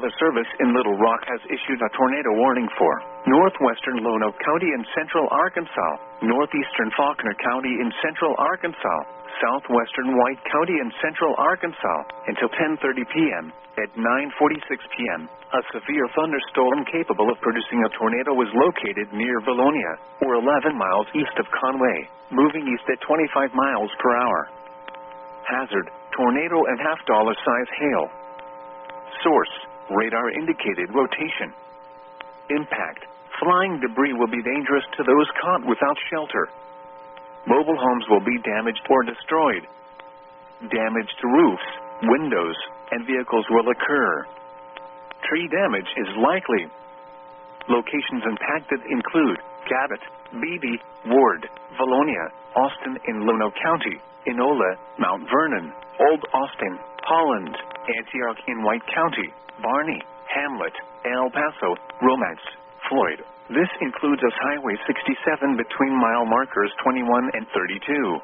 Weather Service in Little Rock has issued a tornado warning for northwestern Lonoke County in central Arkansas, northeastern Faulkner County in central Arkansas, southwestern White County in central Arkansas, until 10:30 p.m. At 9:46 p.m., a severe thunderstorm capable of producing a tornado was located near Valonia, or 11 miles east of Conway, moving east at 25 miles per hour. Hazard: tornado and half-dollar-size hail. Source: radar-indicated rotation. Impact: flying debris will be dangerous to those caught without shelter. Mobile homes will be damaged or destroyed. Damage to roofs, windows, and vehicles will occur. Tree damage is likely. Locations impacted include Cabot, Beebe, Ward, Valonia, Austin in Lonoke County, Enola, Mount Vernon, Old Austin, Holland, Antioch in White County, Barney, Hamlet, El Paso, Romance, Floyd. This includes us Highway 67 between mile markers 21 and 32.